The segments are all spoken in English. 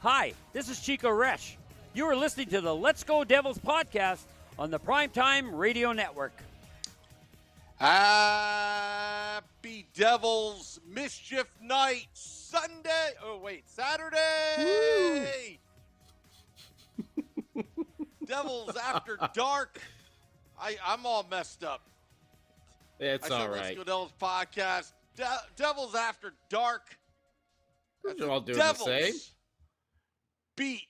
Hi, this is Chico Resch. You are listening to the Let's Go Devils podcast on the Primetime Radio Network. Happy Devils Mischief Night Sunday. Oh, wait, Saturday. Devils After Dark. I'm all messed up. It's all right. Let's Go Devils podcast. Devils After Dark. We're all doing Devils the same. Beat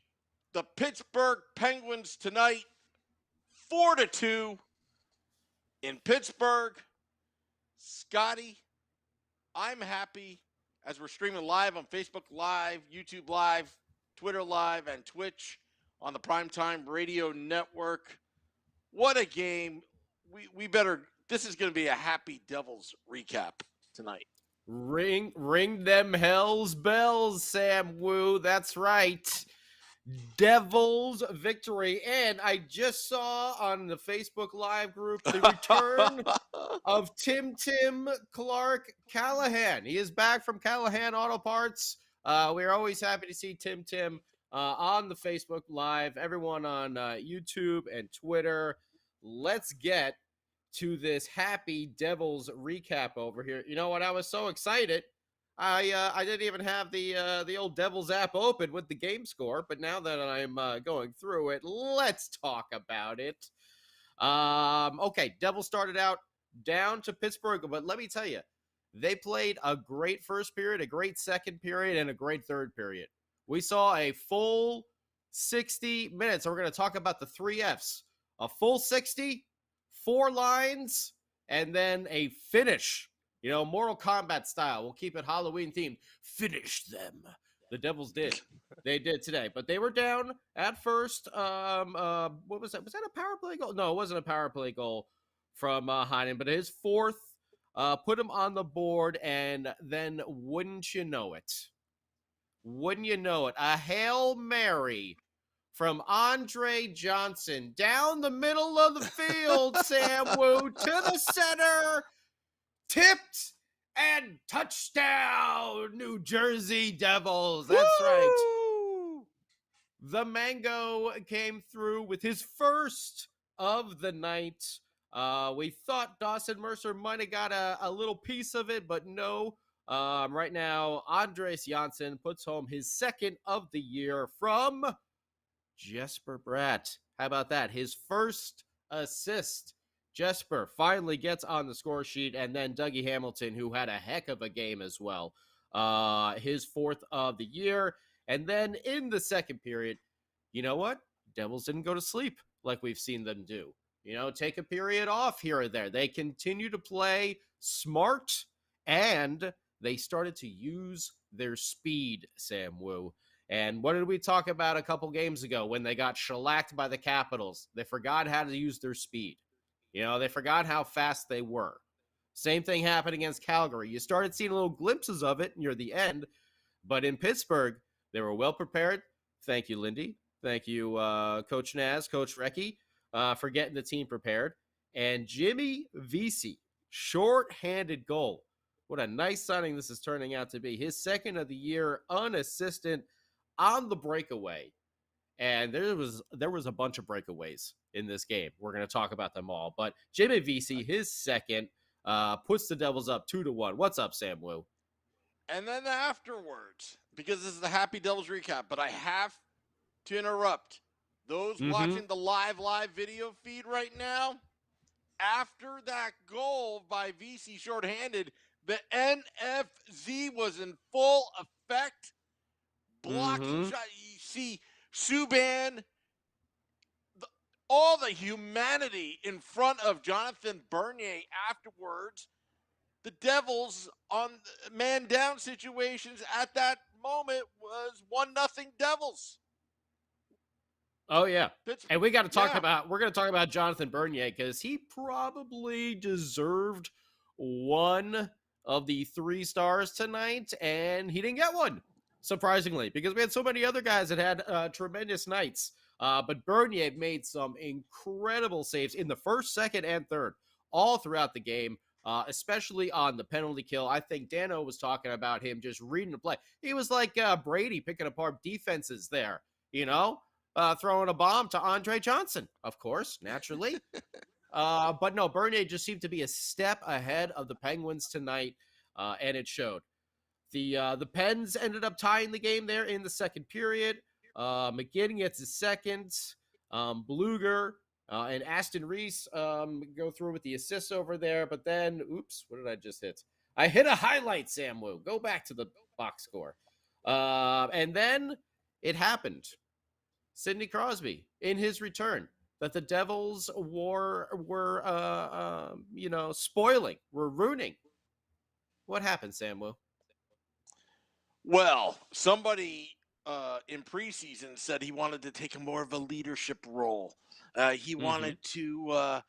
the Pittsburgh Penguins tonight 4-2 in Pittsburgh. Scotty, I'm happy as we're streaming live on Facebook Live, YouTube Live, Twitter Live, and Twitch on the Primetime Radio Network. What a game. We better, this is going to be a happy Devils recap tonight. Ring them hell's bells, Sam Wu. That's right. Devils victory. And I just saw on the Facebook Live group the return of Tim Clark Callahan. He is back from Callahan Auto Parts. We're always happy to see Tim on the Facebook Live. Everyone on YouTube and Twitter. Let's get to this happy Devils recap over here. You know what? I was so excited. I didn't even have the old Devils app open with the game score, but now that I'm going through it, let's talk about it. Okay, Devils started out down to Pittsburgh, but let me tell you, they played a great first period, a great second period, and a great third period. We saw a full 60 minutes. We're going to talk about the 3 Fs. A full 60, 4 lines, and then a finish. You know, Mortal Kombat style. We'll keep it Halloween themed. Finish them. The Devils did. They did today. But they were down at first. What was that? Was that a power play goal? No, it wasn't a power play goal from Heinen. But his fourth put him on the board. And then wouldn't you know it? A Hail Mary from Andreas Johnsson down the middle of the field, Sam Wu, to the center. Tipped and touchdown, New Jersey Devils. That's right. The Mango came through with his first of the night. We thought Dawson Mercer might have got a little piece of it, but no. Right now, Andreas Johnsson puts home his second of the year from Jesper Bratt. How about that? His first assist. Jesper finally gets on the score sheet, and then Dougie Hamilton, who had a heck of a game as well, his fourth of the year. And then in the second period, you know what? Devils didn't go to sleep like we've seen them do. You know, take a period off here or there. They continue to play smart, and they started to use their speed, Sam Wu. And what did we talk about a couple games ago when they got shellacked by the Capitals? They forgot how to use their speed. You know, they forgot how fast they were. Same thing happened against Calgary. You started seeing little glimpses of it near the end. But in Pittsburgh, they were well prepared. Thank you, Lindy. Thank you, Coach Naz, Coach Recchi, for getting the team prepared. And Jimmy Vesey, short-handed goal. What a nice signing this is turning out to be. His second of the year, unassisted, on the breakaway. And there was a bunch of breakaways in this game. We're going to talk about them all. But Jimmy Vesey, his second, puts the Devils up 2-1. What's up, Sam Wu? And then afterwards, because this is the Happy Devils recap, but I have to interrupt those watching the live video feed right now. After that goal by Vesey shorthanded, the NFZ was in full effect. Blocking shot. You see Subban, all the humanity in front of Jonathan Bernier afterwards. The Devils on man down situations at that moment was 1-0 Devils. Oh yeah. And we got to talk we're going to talk about Jonathan Bernier because he probably deserved one of the 3 stars tonight, and he didn't get one. Surprisingly, because we had so many other guys that had tremendous nights. But Bernier made some incredible saves in the first, second, and third, all throughout the game. especially on the penalty kill. I think Dano was talking about him just reading the play. He was like Brady picking apart defenses there, throwing a bomb to Andreas Johnsson, of course, naturally. But no, Bernier just seemed to be a step ahead of the Penguins tonight, and it showed. The Pens ended up tying the game there in the second period. McGinn gets his second. Bluger and Aston Reese go through with the assists over there. But then, oops, what did I just hit? I hit a highlight, Samwu. Go back to the box score. And then it happened. Sidney Crosby, in his return, that the Devils were spoiling, were ruining. What happened, Samwu? Well, somebody in preseason said he wanted to take more of a leadership role. He wanted to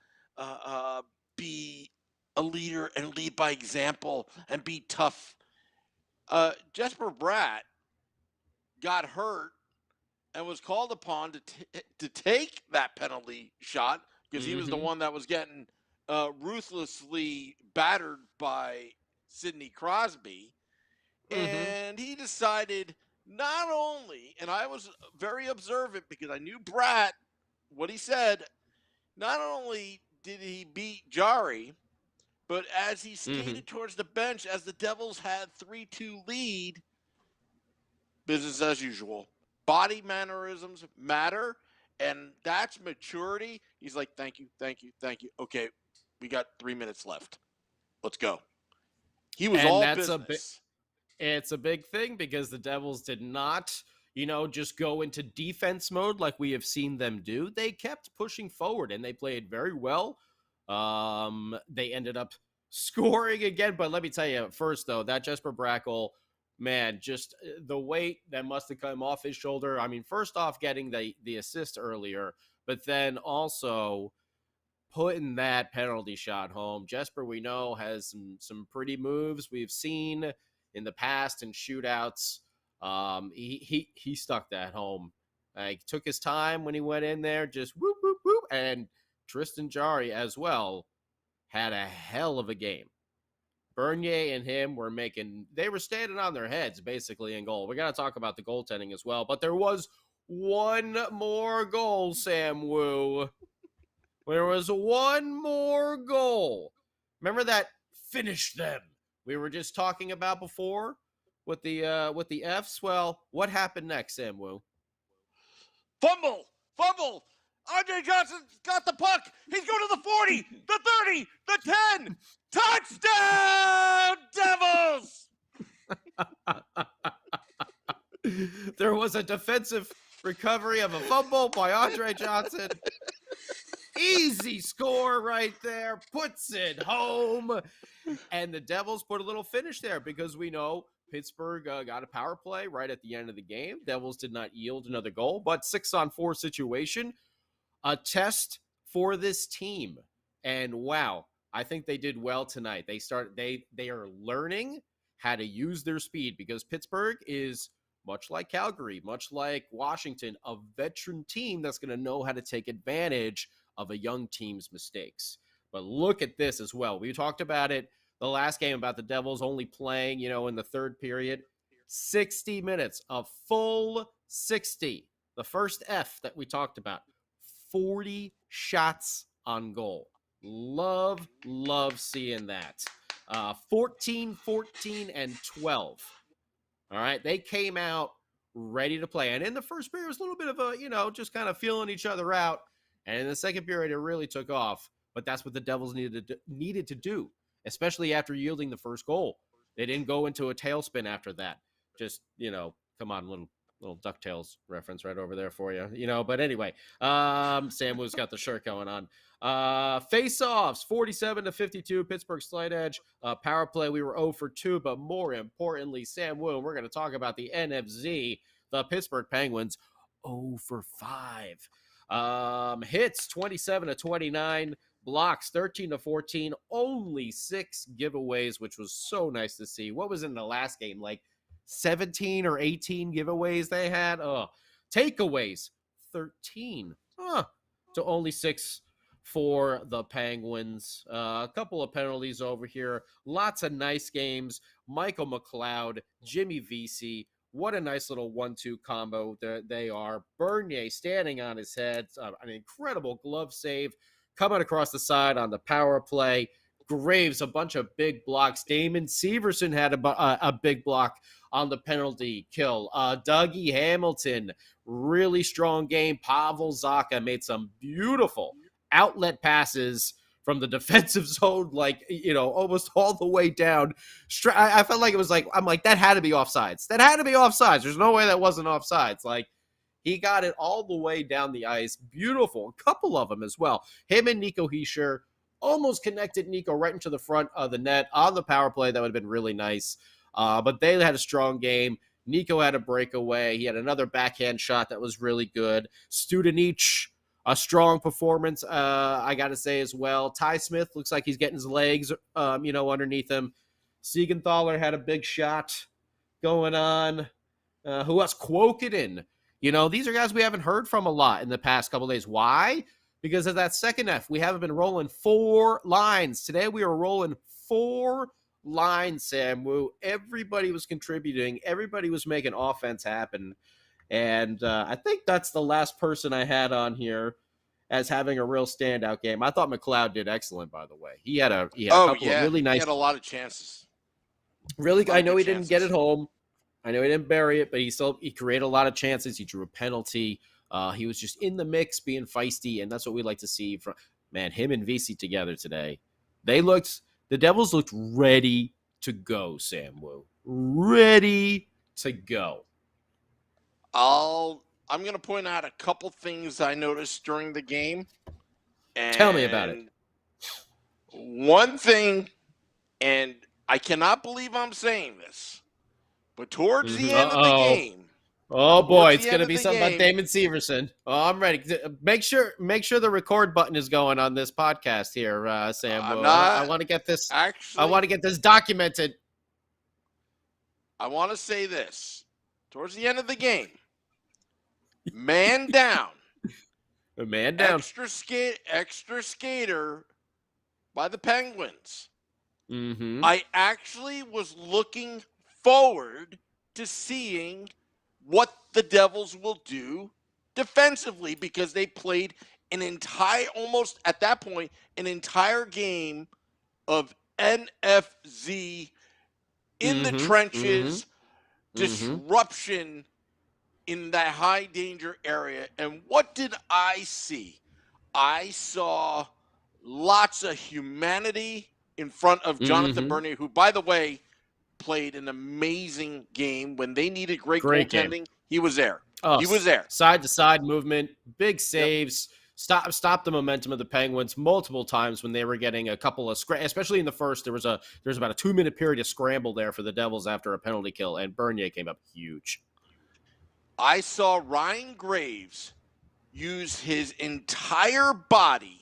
be a leader and lead by example and be tough. Jesper Bratt got hurt and was called upon to take that penalty shot because he was the one that was getting ruthlessly battered by Sidney Crosby. And he decided not only, and I was very observant because I knew Bratt, what he said, not only did he beat Jari, but as he skated towards the bench, as the Devils had 3-2 lead, business as usual. Body mannerisms matter, and that's maturity. He's like, thank you. Okay, we got 3 minutes left. Let's go. He was all business. It's a big thing because the Devils did not, just go into defense mode like we have seen them do. They kept pushing forward, and they played very well. They ended up scoring again, but let me tell you first, though, that Jesper Brackle, man, just the weight that must have come off his shoulder. I mean, first off, getting the assist earlier, but then also putting that penalty shot home. Jesper, we know, has some pretty moves we've seen in the past in shootouts. He stuck that home. He took his time when he went in there, just whoop, whoop, whoop. And Tristan Jarry as well had a hell of a game. Bernier and him they were standing on their heads basically in goal. We got to talk about the goaltending as well, but there was one more goal, Sam Wu. There was one more goal. Remember that finish them we were just talking about before with the Fs? Well, what happened next, Sam Wu? Fumble! Andreas Johnsson got the puck. He's going to the 40, the 30, the 10. Touchdown, Devils! There was a defensive recovery of a fumble by Andreas Johnsson. Easy score right there. Puts it home. And the Devils put a little finish there because we know Pittsburgh got a power play right at the end of the game. Devils did not yield another goal, but 6-on-4 situation. A test for this team. And wow, I think they did well tonight. They are learning how to use their speed because Pittsburgh is, much like Calgary, much like Washington, a veteran team that's going to know how to take advantage of a young team's mistakes. But look at this as well. We talked about it the last game about the Devils only playing, in the third period. 60 minutes, a full 60. The first F that we talked about. 40 shots on goal. Love seeing that. 14, 14, and 12. All right, they came out ready to play. And in the first period, it was a little bit of a, just kind of feeling each other out. And in the second period, it really took off. But that's what the Devils needed to do, especially after yielding the first goal. They didn't go into a tailspin after that. Just, come on, little DuckTales reference right over there for you. But anyway, Sam Wu's got the shirt going on. Face-offs, 47-52, Pittsburgh slight edge. Power play, we were 0 for 2, but more importantly, Sam Wu, we're going to talk about the NFZ, the Pittsburgh Penguins, 0 for 5. Hits, 27-29. Blocks, 13-14. Only 6 giveaways, which was so nice to see. What was in the last game? Like 17 or 18 giveaways they had? Takeaways, 13. To only 6 for the Penguins. A couple of penalties over here. Lots of nice games. Michael McLeod, Jimmy Vesey. What a nice little 1-2 combo they are. Bernier standing on his head. An incredible glove save. Coming across the side on the power play. Graves, a bunch of big blocks. Damon Severson had a big block on the penalty kill. Dougie Hamilton, really strong game. Pavel Zacha made some beautiful outlet passes from the defensive zone, like, almost all the way down. I felt like it was like, I'm like, that had to be offsides. That had to be offsides. There's no way that wasn't offsides. Like, he got it all the way down the ice. Beautiful. A couple of them as well. Him and Nico Hischier almost connected Nico right into the front of the net on the power play. That would have been really nice. But they had a strong game. Nico had a breakaway. He had another backhand shot that was really good. Studenich, a strong performance, I got to say as well. Ty Smith looks like he's getting his legs, underneath him. Siegenthaler had a big shot going on. Who else? Quokinen. These are guys we haven't heard from a lot in the past couple of days. Why? Because of that second F. We haven't been rolling 4 lines. Today we were rolling 4 lines, Sam Wu. Everybody was contributing. Everybody was making offense happen. And I think that's the last person I had on here as having a real standout game. I thought McLeod did excellent, by the way. He had a couple of really nice. He had a lot of chances. Really, I know he didn't get it home. I know he didn't bury it, but he created a lot of chances. He drew a penalty. He was just in the mix, being feisty, and that's what we like to see from him and VC together today. The Devils looked ready to go, Sam Wu. Ready to go. I'm going to point out a couple things I noticed during the game. And tell me about it. One thing, and I cannot believe I'm saying this, but towards the end of the game. Oh boy, it's going to be something about Damon Severson. Oh, I'm ready. Make sure the record button is going on this podcast here, Sam. I want to get this. Actually, I want to get this documented. I want to say this. Towards the end of the game, man down. A man down. Extra skater by the Penguins. Mm-hmm. I actually was looking forward to seeing what the Devils will do defensively, because they played almost at that point, an entire game of NFZ in the trenches, disruption in that high danger area. And what did I see? I saw lots of humanity in front of Jonathan Bernier, who, by the way, played an amazing game. When they needed great goaltending, he was there. He was there. Side-to-side movement, big saves, stop the momentum of the Penguins multiple times when they were getting a couple of especially in the first. There was about a 2-minute period of scramble there for the Devils after a penalty kill, and Bernier came up huge. I saw Ryan Graves use his entire body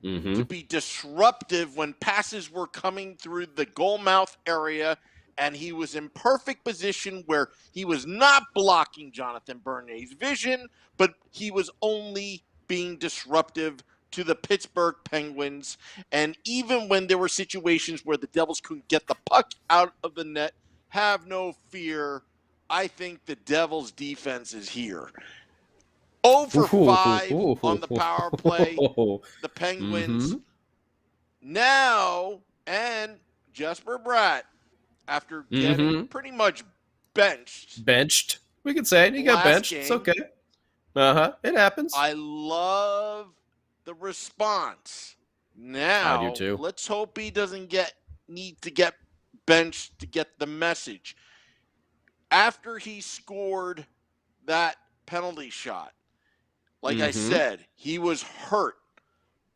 to be disruptive when passes were coming through the goal mouth area, and he was in perfect position where he was not blocking Jonathan Bernier's vision, but he was only being disruptive to the Pittsburgh Penguins. And even when there were situations where the Devils couldn't get the puck out of the net, have no fear. I think the Devils' defense is here. 0 for 5 on the power play. The Penguins now, and Jesper Bratt, after getting pretty much benched. We could say it. He got benched. Game, it's okay. It happens. I love the response. Now, I do too. Let's hope he doesn't need to get benched to get the message. After he scored that penalty shot, like I said, he was hurt,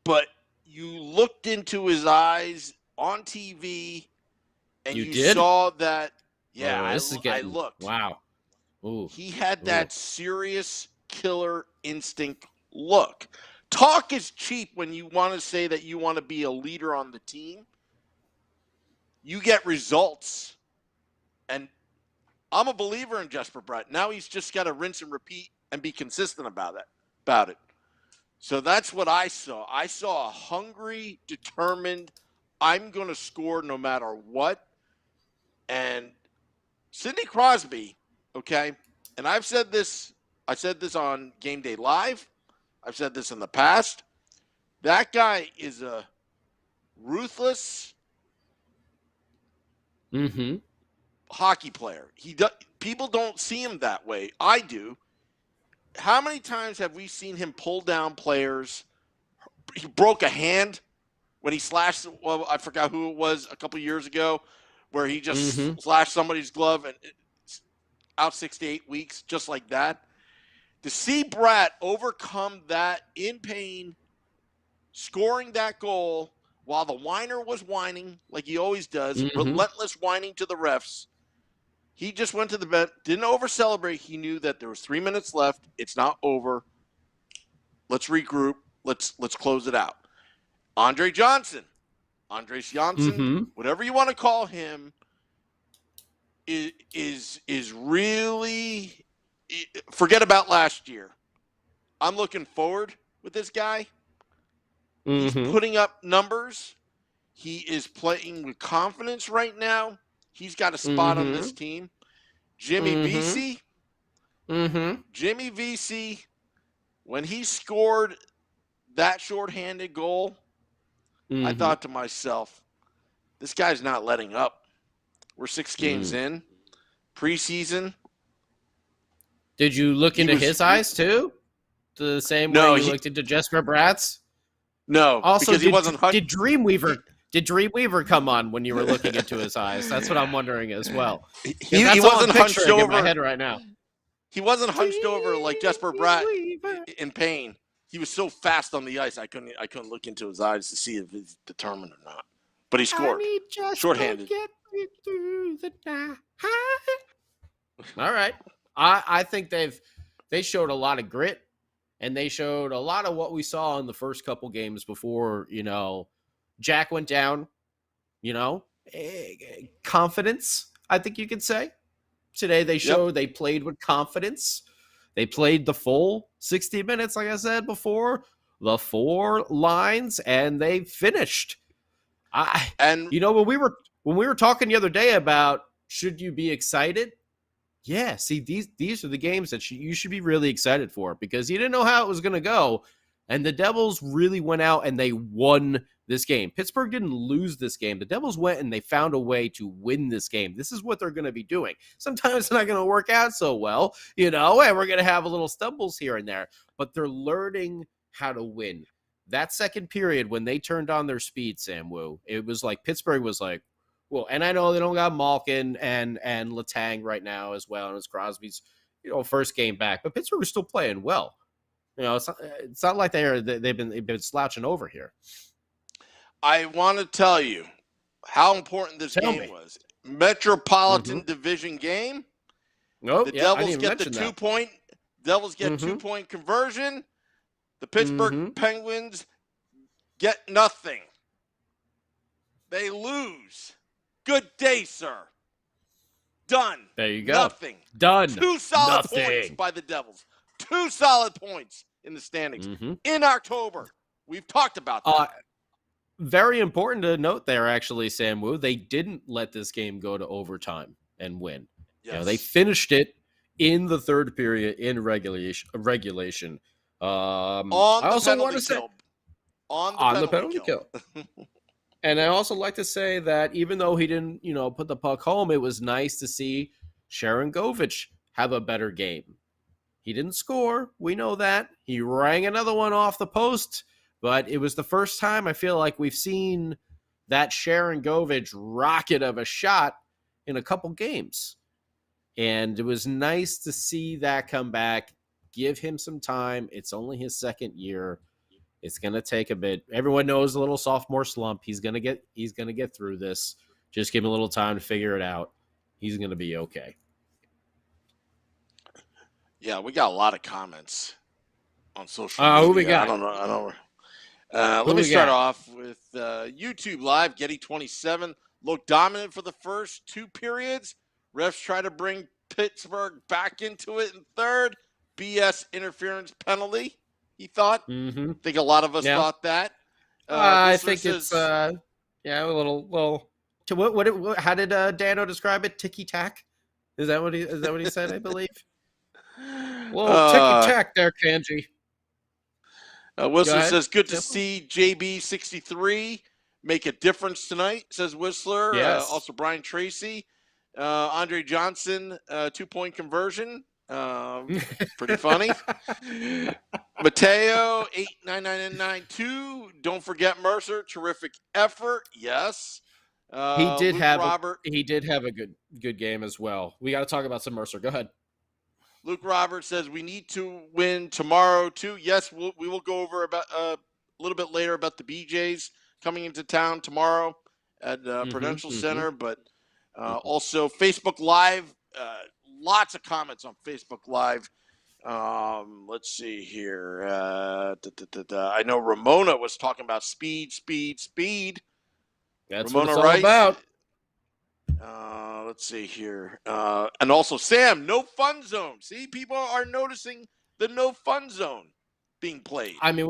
but you looked into his eyes on TV, and you saw that. Yeah, I looked. Wow. Ooh. He had that serious killer instinct look. Talk is cheap when you want to say that you want to be a leader on the team. You get results, and I'm a believer in Jesper Bratt. Now he's just got to rinse and repeat and be consistent about it. So that's what I saw. I saw a hungry, determined, I'm going to score no matter what. And Sidney Crosby, okay, and I said this on Game Day Live. I've said this in the past. That guy is a ruthless hockey player. People don't see him that way. I do. How many times have we seen him pull down players? He broke a hand when he slashed, well, I forgot who it was a couple years ago, where he just slashed somebody's glove and it's out 6 to 8 weeks, just like that. To see Bratt overcome that in pain, scoring that goal while the whiner was whining like he always does, relentless whining to the refs. He just went to the bench, didn't over-celebrate. He knew that there was 3 minutes left. It's not over. Let's regroup. Let's close it out. Andreas Johnsson, whatever you want to call him, is really – forget about last year. I'm looking forward with this guy. He's putting up numbers. He is playing with confidence right now. He's got a spot on this team. Jimmy Vesey, when he scored that shorthanded goal, I thought to myself, this guy's not letting up. We're 6 games in, preseason. Did you look into his eyes too? The same way you looked into Jesper Bratt's? No, also, because he wasn't. Did Dreamweaver come on when you were looking into his eyes? That's what I'm wondering as well. He wasn't hunched over in my head right now. He wasn't hunched over like Jesper Bratt in pain. He was so fast on the ice, I couldn't look into his eyes to see if he's determined or not. But he scored, shorthanded. Get me through the night. All right, I think they showed a lot of grit, and they showed a lot of what we saw in the first couple games before Jack went down. Confidence, I think you could say. Today they showed they played with confidence. They played the full 60 minutes, like I said before, the 4 lines, and they finished. When we were talking the other day about should you be excited? Yeah, see, these are the games that you should be really excited for, because you didn't know how it was going to go, and the Devils really went out and they won this game. Pittsburgh didn't lose this game. The Devils went and they found a way to win this game. This is what they're going to be doing. Sometimes it's not going to work out so well, and we're going to have a little stumbles here and there, but they're learning how to win. That second period, when they turned on their speed, Sam Wu, it was like Pittsburgh was like, well, and I know they don't got Malkin and Letang right now as well, and it's Crosby's first game back, but Pittsburgh was still playing well. It's not like they've been slouching over here. I want to tell you how important this game was. Metropolitan Division game. Nope. The Devils get the 2-point. Devils get 2-point conversion. The Pittsburgh Penguins get nothing. They lose. Good day, sir. Done. There you go. Nothing. Done. 2 solid points by the Devils. 2 solid points in the standings. In October. We've talked about that. Very important to note there, actually, Sam Wu. They didn't let this game go to overtime and win. Yes. They finished it in the third period in regulation. On the penalty kill. And I also like to say that even though he didn't, put the puck home, it was nice to see Sharon Govich have a better game. He didn't score. We know that. He rang another one off the post, but it was the first time I feel like we've seen that Sharon Govich rocket of a shot in a couple games. And it was nice to see that come back. Give him some time. It's only his second year. It's going to take a bit. Everyone knows a little sophomore slump. He's going to get through this. Just give him a little time to figure it out. He's going to be okay. Yeah, we got a lot of comments on social media. Who we got? I don't know. Let me start off with YouTube Live. Getty27 looked dominant for the first 2 periods. Refs try to bring Pittsburgh back into it in third. BS interference penalty. he thought. Mm-hmm. I think a lot of us Yeah. thought that. I Whistler think it's a little. To what? How did Dano describe it? Ticky tack. Is that what he said? I believe. Whoa, ticky tack there, Kanji. Whistler ahead. says, good to Yep. see JB63 make a difference tonight, says Whistler. Yes. Also, Brian Tracy. Andreas Johnsson, 2-point conversion. Pretty funny. Mateo, 89992. Don't forget Mercer. Terrific effort. Yes. He did Luke have Robert. he did have a good game as well. We got to talk about some Mercer. Go ahead. Luke Roberts says we need to win tomorrow too. Yes, we will go over about a little bit later about the BJs coming into town tomorrow at Prudential Center, but also Facebook Live. Lots of comments on Facebook Live. Let's see here. I know Ramona was talking about speed. That's Ramona what it's all Rice. about. Let's see here. And also, Sam, no fun zone. See, people are noticing the no fun zone being played. I mean,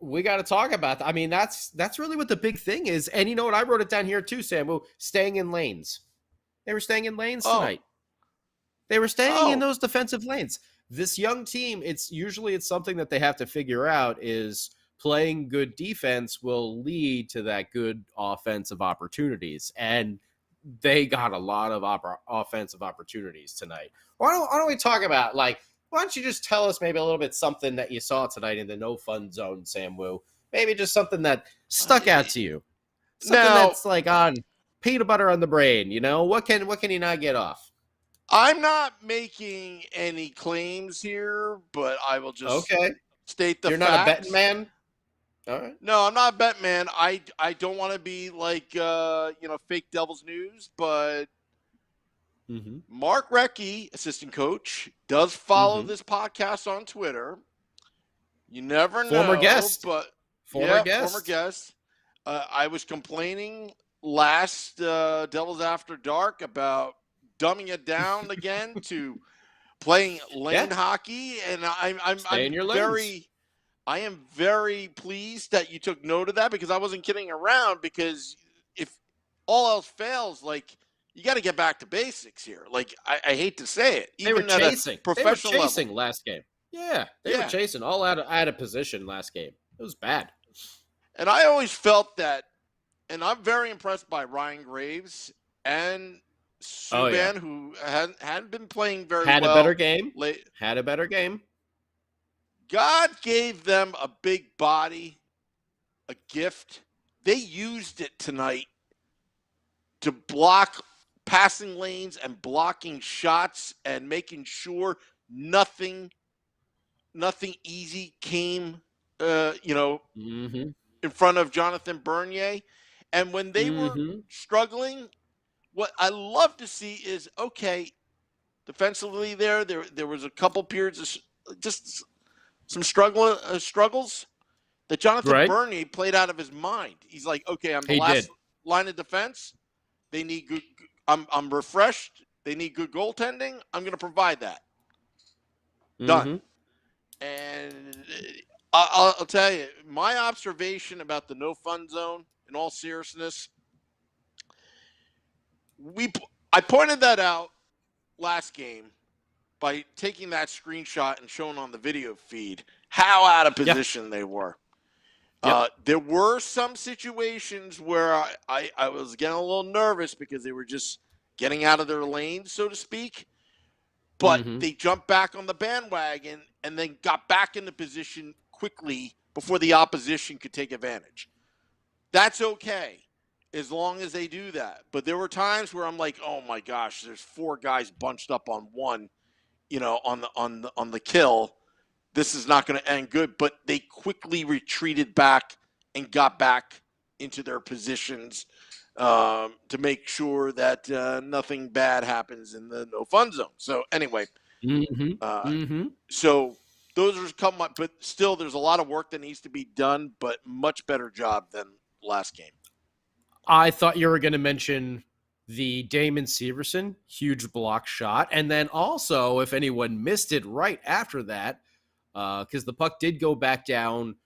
we got to talk about that. I mean, that's really what the big thing is. And you know what? I wrote it down here too, Samu. Staying in lanes. They were staying in lanes tonight. They were staying in those defensive lanes. This young team, it's something that they have to figure out is playing good defense will lead to that good offensive opportunities. And they got a lot of offensive opportunities tonight. Why don't we talk about, why don't you just tell us maybe a little bit something that you saw tonight in the no fun zone, Sam Wu? Maybe just something that stuck out to you. Something that's on peanut butter on the brain, What can you not get off? I'm not making any claims here, but I will just state the facts. You're not a betting man? All right. No, I'm not a bet man. I don't want to be fake Devils news, but Mark Recchi, assistant coach, does follow this podcast on Twitter. You never know. Former guest. Former guest. I was complaining last Devils After Dark about dumbing it down again to playing lane hockey, and I am very pleased that you took note of that because I wasn't kidding around. Because if all else fails, you got to get back to basics here. I hate to say it, even they were chasing. Professional they were chasing level. Last game. Yeah, they were chasing all out of position last game. It was bad. And I always felt that, and I'm very impressed by Ryan Graves and Subban, who hadn't been playing very well. Had a better game. Had a better game. God gave them a big body, a gift. They used it tonight to block passing lanes and blocking shots and making sure nothing easy came, in front of Jonathan Bernier. And when they were struggling, what I love to see is, defensively there was a couple periods of just some struggles that Jonathan Bernier played out of his mind. He's like, I'm the last line of defense. They need good. I'm refreshed. They need good goaltending. I'm going to provide that. Done. And I'll tell you, my observation about the no fun zone, in all seriousness, I pointed that out last game by taking that screenshot and showing on the video feed how out of position they were. There were some situations where I was getting a little nervous because they were just getting out of their lane, so to speak. But they jumped back on the bandwagon and then got back into position quickly before the opposition could take advantage. That's okay as long as they do that. But there were times where I'm like, oh my gosh, there's 4 guys bunched up on one, on the kill. This is not going to end good. But they quickly retreated back and got back into their positions to make sure that nothing bad happens in the no fun zone. So anyway, so those are come up, but still there's a lot of work that needs to be done, but much better job than last game. I thought you were going to mention the Damon Severson huge block shot. And then also, if anyone missed it right after that, because the puck did go back down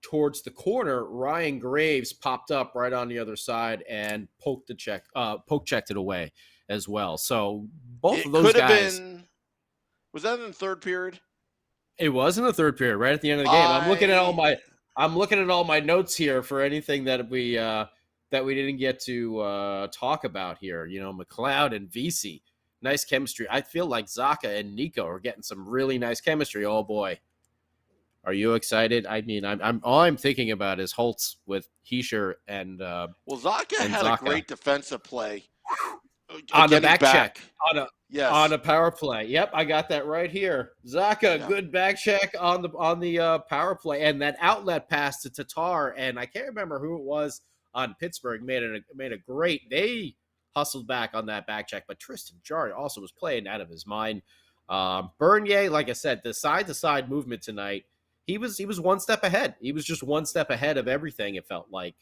towards the corner. Ryan Graves popped up right on the other side and poke checked it away as well. So both of those could have guys. been. Was that in the third period? It was in the third period, right at the end of the game. I'm looking at all my notes here for anything that we didn't get to talk about here. McLeod and VC, nice chemistry. I feel like Zaka and Nico are getting some really nice chemistry. Oh boy, are you excited? I mean, I'm all I'm thinking about is Holtz with Heischer and Zaka had Zaka. a great defensive play on the back check on a power play. Yep, I got that right here. Zaka, good back check on the power play, and that outlet pass to Tatar, and I can't remember who it was on Pittsburgh made a great. They hustled back on that back check, but Tristan Jarry also was playing out of his mind. Bernier, like I said, the side to side movement tonight. He was one step ahead. He was just one step ahead of everything, it felt like.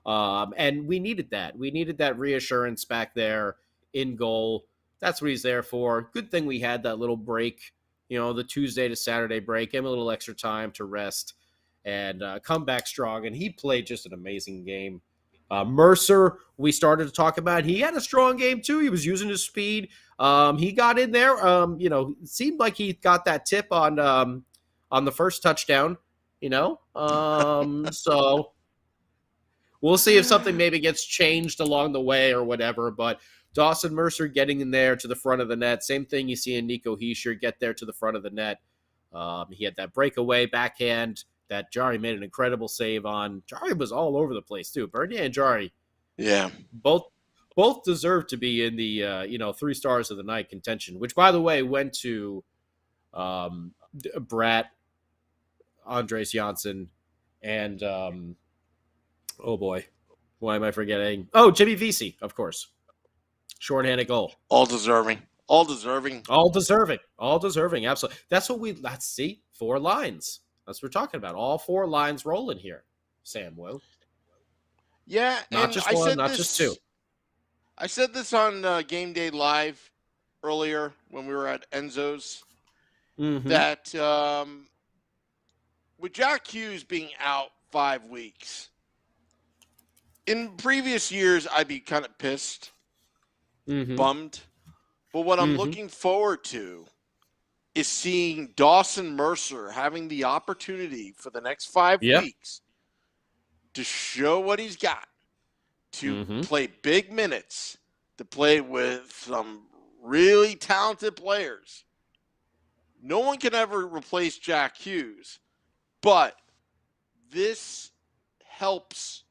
And we needed that. We needed that reassurance back there in goal. That's what he's there for. Good thing we had that little break, the Tuesday to Saturday break, gave him a little extra time to rest and come back strong. And he played just an amazing game. Mercer, we started to talk about. He had a strong game too. He was using his speed. He got in there. It seemed like he got that tip on the first touchdown. So we'll see if something maybe gets changed along the way or whatever. But Dawson Mercer getting in there to the front of the net. Same thing you see in Nico Heischer, get there to the front of the net. He had that breakaway backhand that Jarry made an incredible save on. Jarry was all over the place too. Bernier and Jarry, both deserve to be in the 3 stars of the night contention. Which, by the way, went to Bratt, Andreas Johnsson, and oh boy, why am I forgetting? Oh, Jimmy Vesey, of course. Shorthanded goal. All deserving. Absolutely. That's what let's see. 4 lines. That's what we're talking about. All 4 lines rolling here, Sam Will. Yeah. Not just one, not just 2. I said this on Game Day Live earlier when we were at Enzo's, that with Jack Hughes being out 5 weeks, in previous years, I'd be kind of pissed, bummed. But what I'm looking forward to is seeing Dawson Mercer having the opportunity for the next 5 weeks to show what he's got, to play big minutes, to play with some really talented players. No one can ever replace Jack Hughes, but this helps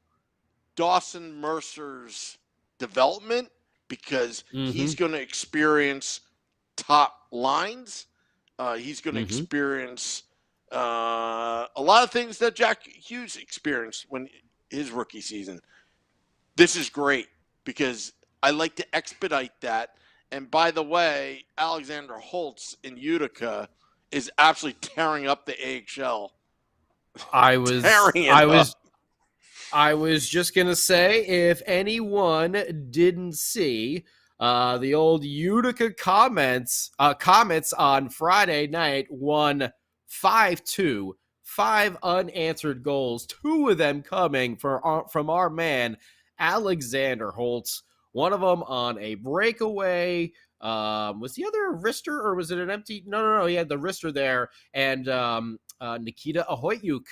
Dawson Mercer's development because he's going to experience top lines. He's going to experience a lot of things that Jack Hughes experienced when his rookie season. This is great because I like to expedite that. And by the way, Alexander Holtz in Utica is absolutely tearing up the AHL. I was just gonna say, if anyone didn't see the old Utica comments on Friday night, won 5-2, 5 unanswered goals, 2 of them coming from our man Alexander Holtz. One of them on a breakaway. Was the other a wrister or was it an empty? No. He had the wrister there, and Nikita Ahoyuk,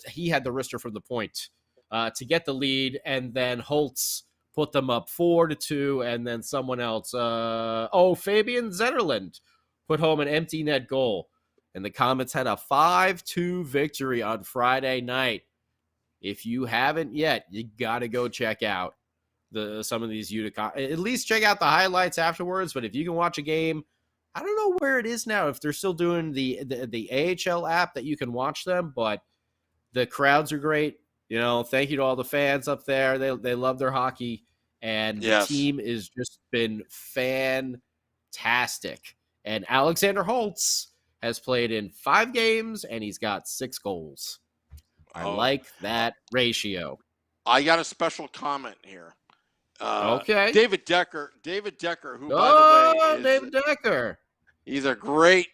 he had the wrister from the point to get the lead, and then Holtz put them up 4-2, and then someone else, Fabian Zetterlund, put home an empty net goal, and the Comets had a 5-2 victory on Friday night. If you haven't yet, you got to go check out some of these Utica. At least check out the highlights afterwards. But if you can watch a game, I don't know where it is now, if they're still doing the AHL app that you can watch them, but the crowds are great. Thank you to all the fans up there. They love their hockey, and the team has just been fantastic. And Alexander Holtz has played in 5 games, and he's got 6 goals. I like that ratio. I got a special comment here. Okay. David Decker, who, by the way, David Decker. He's a great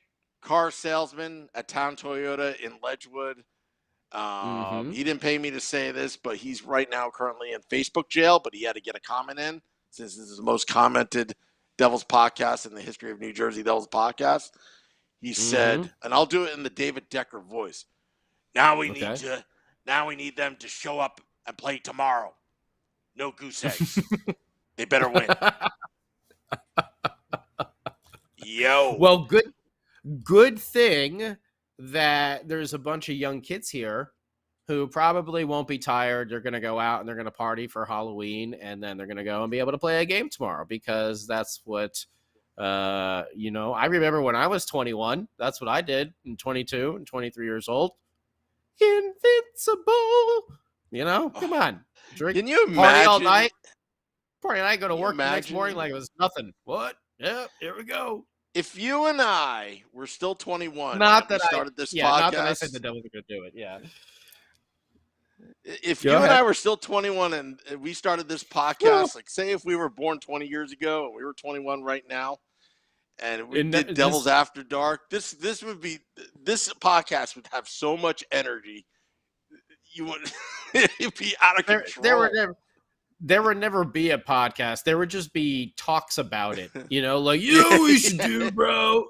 car salesman at Town Toyota in Ledgewood. He didn't pay me to say this, but he's right now currently in Facebook jail, but he had to get a comment in since this is the most commented Devils podcast in the history of New Jersey Devils podcast. He said, and I'll do it in the David Decker voice. Now we need them to show up and play tomorrow. No goose eggs. They better win. Yo. Well, good thing that there's a bunch of young kids here who probably won't be tired. They're going to go out and they're going to party for Halloween, and then they're going to go and be able to play a game tomorrow, because that's what, I remember when I was 21, that's what I did in 22 and 23 years old. Invincible. Come on. Drink, can you imagine? Party all night. Party all night, go to work the imagine? next morning like it was nothing. What? Yeah, here we go. If you and I were still 21, not that started this podcast. Not that I said the Devils are going to do it. Yeah. If you and I were still 21 and we started this podcast, like say if we were born 20 years ago and we were 21 right now, and we did Devils After Dark, this podcast would have so much energy. You would it'd be out of control. There would never be a podcast. There would just be talks about it. Like, we should do, bro.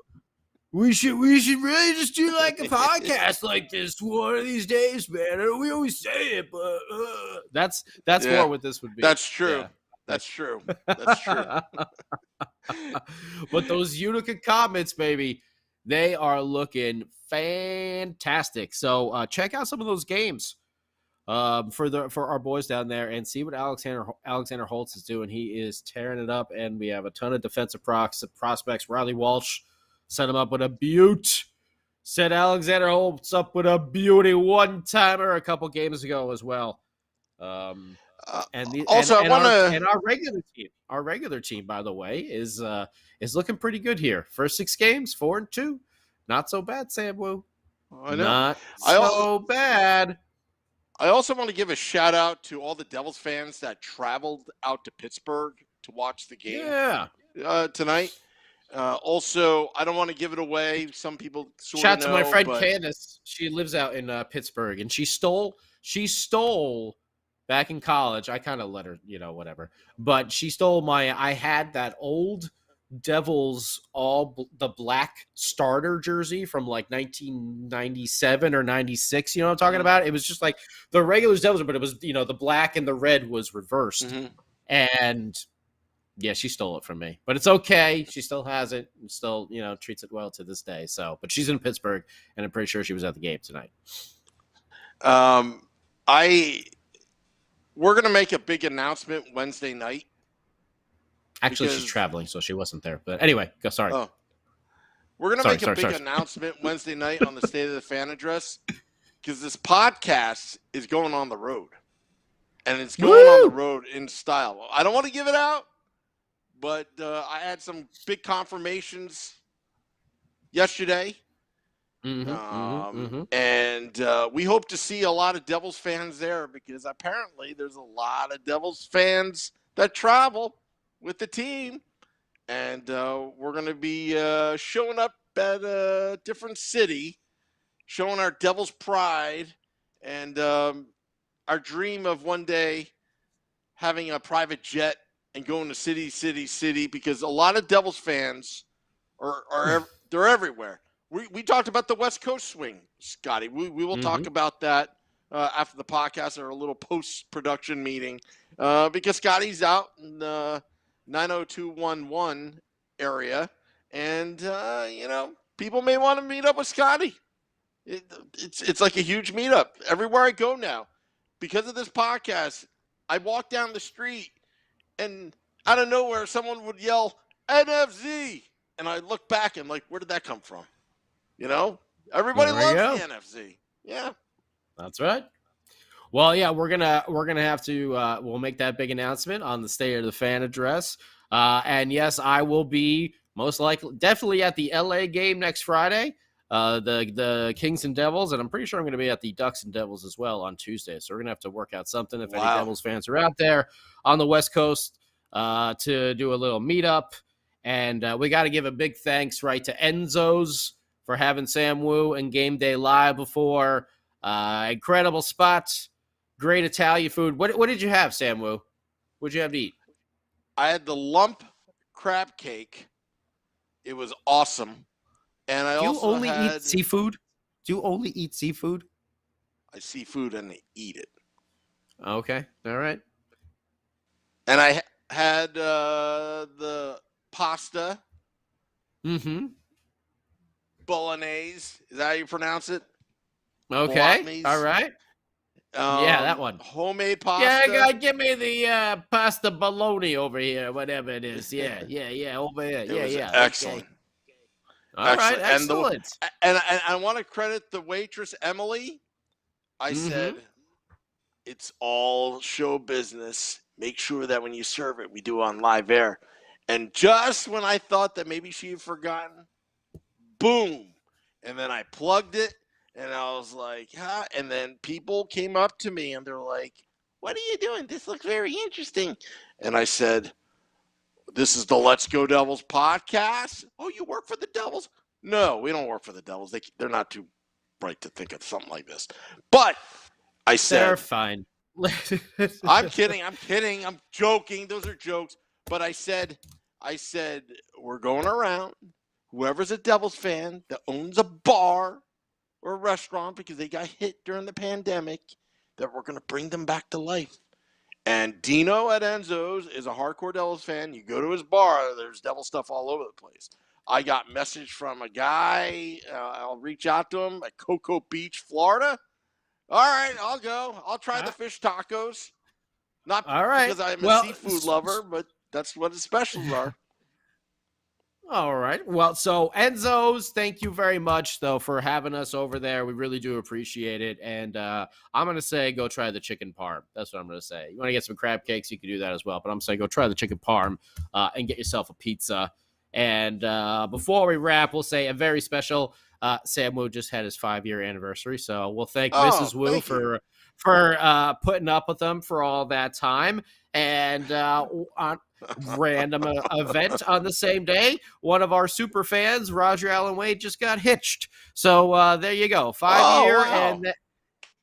We should really just do like a podcast like this one of these days, man. We always say it, but that's more what this would be. That's true. Yeah. That's true. That's true. But those Utica Comets, baby, they are looking fantastic. So check out some of those games. For our boys down there, and see what Alexander Holtz is doing. He is tearing it up, and we have a ton of defensive prospects. Riley Walsh set him up with a beaut. Set Alexander Holtz up with a beauty one-timer a couple games ago as well. Our regular team, by the way, is looking pretty good here. First 6 games, 4-2, not so bad, Sam Wu. I know. Not so bad. I also want to give a shout out to all the Devils fans that traveled out to Pittsburgh to watch the game tonight. Also, I don't want to give it away. Some people shout to my friend Candace. She lives out in Pittsburgh, and she stole back in college. I kind of let her, whatever. But she stole I had that old Devils the black starter jersey from like 1997 or 96. You know what I'm talking about? It was just like the regular Devils, but it was, the black and the red was reversed. And yeah, she stole it from me, but it's okay. She still has it and still, treats it well to this day. So, but she's in Pittsburgh, and I'm pretty sure she was at the game tonight. We're going to make a big announcement Wednesday night. Actually, she's traveling, so she wasn't there. But anyway, sorry. Oh. We're going to make a big announcement Wednesday night on the State of the Fan Address, because this podcast is going on the road. And it's going on the road in style. I don't want to give it out, but I had some big confirmations yesterday. And we hope to see a lot of Devils fans there, because apparently there's a lot of Devils fans that travel with the team, and we're going to be showing up at a different city, showing our Devils pride and our dream of one day having a private jet and going to city, because a lot of Devils fans they're everywhere. We talked about the West Coast swing, Scotty. We will talk about that after the podcast or a little post-production meeting, because Scotty's out in the 90211 area, and people may want to meet up with Scotty. It's like a huge meetup everywhere I go now. Because of this podcast, I walk down the street, and out of nowhere, someone would yell, NFZ! And I look back and like, where did that come from? Everybody loves the NFC. Yeah. That's right. Well, yeah, we're gonna have to we'll make that big announcement on the State of the Fan Address. And yes, I will be most likely definitely at the LA game next Friday. The Kings and Devils, and I'm pretty sure I'm going to be at the Ducks and Devils as well on Tuesday. So we're going to have to work out something if any Devils fans are out there on the West Coast to do a little meetup. And we got to give a big thanks, right, to Enzo's for having Sam Wu and Game Day Live before. Incredible spots, great Italian food. What did you have, Sam Wu? What did you have to eat? I had the lump crab cake. It was awesome. And I Do you also only had eat seafood? Do you only eat seafood? I see food and I eat it. Okay, all right. And I had the pasta Mm-hmm. bolognese. Is that how you pronounce it? Okay, Bolognese. all right. Yeah, that one. Homemade Yeah, pasta. give me the pasta bologna over here, whatever it is. Yeah, over here. It Yeah, was yeah. excellent. Okay. All right, excellent. And I want to credit the waitress, Emily. I said, it's all show business. Make sure that when you serve it, we do it on live air. And just when I thought that maybe she had forgotten, boom. And then I plugged it, and I was like, huh? And then people came up to me, and they're like, what are you doing? This looks very interesting. And I said, this is the Let's Go Devils podcast. Oh, you work for the Devils? No, we don't work for the Devils. They're not too bright to think of something like this. But I said, they're fine. I'm kidding. I'm joking. Those are jokes. But I said, we're going around. Whoever's a Devils fan that owns a bar or a restaurant because they got hit during the pandemic, that we're going to bring them back to life. And Dino at Enzo's is a hardcore Devils fan. You go to his bar, there's Devil stuff all over the place. I got message from a guy. I'll reach out to him at Cocoa Beach, Florida. All right, I'll go. I'll try the fish tacos. Not all right. because I'm a seafood lover, but that's what his specials are. All right. Well, so Enzo's, thank you very much, though, for having us over there. We really do appreciate it. And I'm going to say go try the chicken parm. That's what I'm going to say. You want to get some crab cakes, you can do that as well. But I'm saying go try the chicken parm and get yourself a pizza. And before we wrap, we'll say a very special Sam Wu just had his 5-year anniversary. So we'll thank Mrs. Wu for putting up with them for all that time. And on random event on the same day, one of our super fans, Roger Allen Wade, just got hitched. So there you go, 5-year, wow.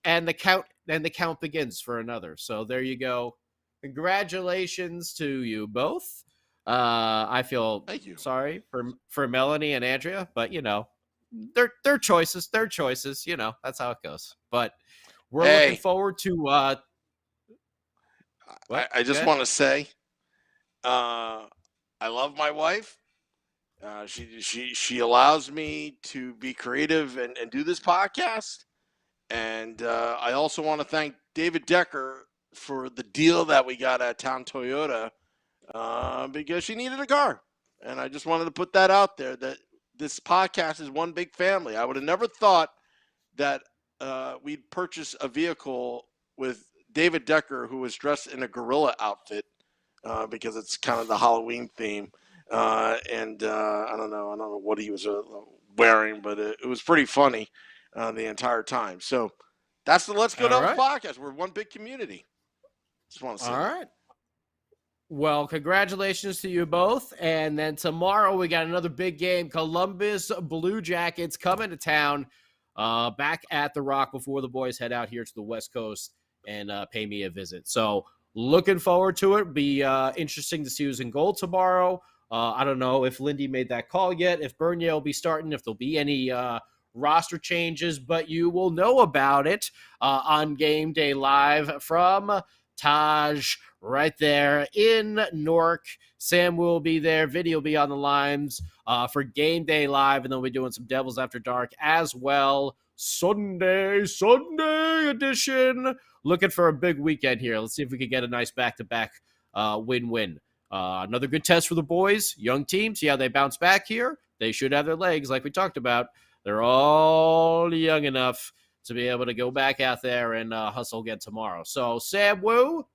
and the count begins for another. So there you go. Congratulations to you both. I feel sorry for Melanie and Andrea, but you know, their choices. You know, that's how it goes. But we're looking forward to. I just want to say, I love my wife. She allows me to be creative and do this podcast. And I also want to thank David Decker for the deal that we got at Town Toyota because she needed a car. And I just wanted to put that out there, that this podcast is one big family. I would have never thought that we'd purchase a vehicle with David Decker, who was dressed in a gorilla outfit because it's kind of the Halloween theme. And I don't know what he was wearing, but it was pretty funny the entire time. So that's the Let's Go Devils podcast. We're one big community. Just want to say all right. Well, congratulations to you both. And then tomorrow we got another big game. Columbus Blue Jackets coming to town back at the Rock before the boys head out here to the West Coast and pay me a visit. So looking forward to it. Be interesting to see who's in goal tomorrow. I don't know if Lindy made that call yet, if Bernier will be starting, if there'll be any roster changes, but you will know about it on Game Day Live from Taj right there in Newark. Sam will be there. Vinny will be on the lines for Game Day Live, and then we'll be doing some Devils After Dark as well. Sunday edition. Looking for a big weekend here. Let's see if we can get a nice back-to-back win-win. Another good test for the boys. Young team. See how they bounce back here. They should have their legs like we talked about. They're all young enough to be able to go back out there and hustle again tomorrow. So, Sam Wu,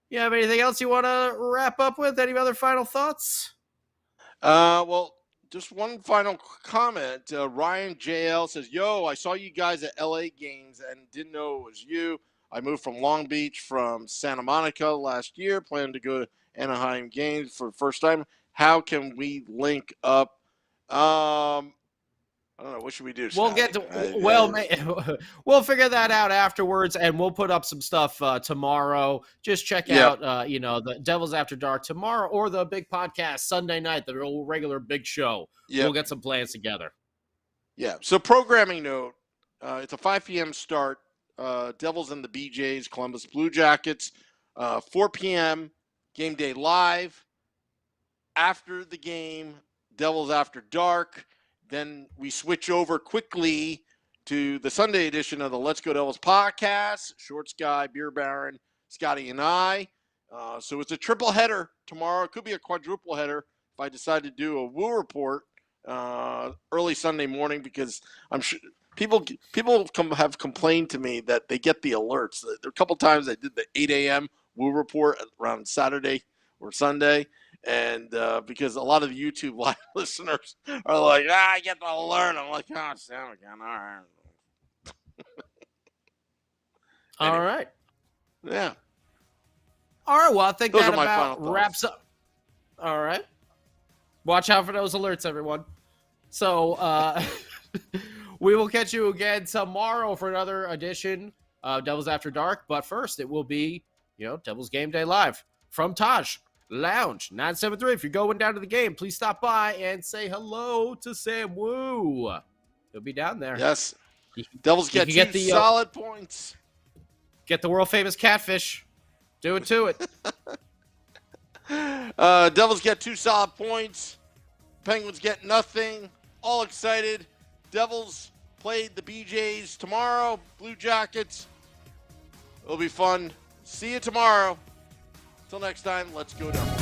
you have anything else you want to wrap up with? Any other final thoughts? Well, just one final comment. Ryan JL says, yo, I saw you guys at LA games and didn't know it was you. I moved from Long Beach from Santa Monica last year, planning to go to Anaheim games for the first time. How can we link up? All I don't know. What should we do? We'll get to we'll figure that out afterwards, and we'll put up some stuff tomorrow. Just check out the Devils After Dark tomorrow, or the big podcast Sunday night, the regular big show. We'll get some plans together. Yeah. So programming note, it's a 5 p.m. start. Devils and the BJs, Columbus Blue Jackets. 4 p.m. Game day live. After the game, Devils After Dark. Then we switch over quickly to the Sunday edition of the Let's Go Devils podcast. Shorts Guy, Beer Baron, Scotty, and I. So it's a triple header tomorrow. It could be a quadruple header if I decide to do a Woo report early Sunday morning, because I'm sure people have complained to me that they get the alerts. There are a couple times I did the 8 a.m. Woo report around Saturday or Sunday. And because a lot of the YouTube live listeners are like, I get the alert. I'm like, oh, Sam again. All right. All right. Yeah. All right. Well, I think Those that are my about final wraps up. All right. Watch out for those alerts, everyone. So we will catch you again tomorrow for another edition of Devils After Dark. But first, it will be, Devils Game Day Live from Taj Lounge 973. If you're going down to the game, please stop by and say hello to Sam Woo. He'll be down there. Yes. Devils get two solid points. Get the world famous catfish. Do it to it. Devils get 2 solid points. Penguins get nothing. All excited. Devils played the BJs tomorrow. Blue Jackets. It'll be fun. See you tomorrow. Until next time, let's go Devils.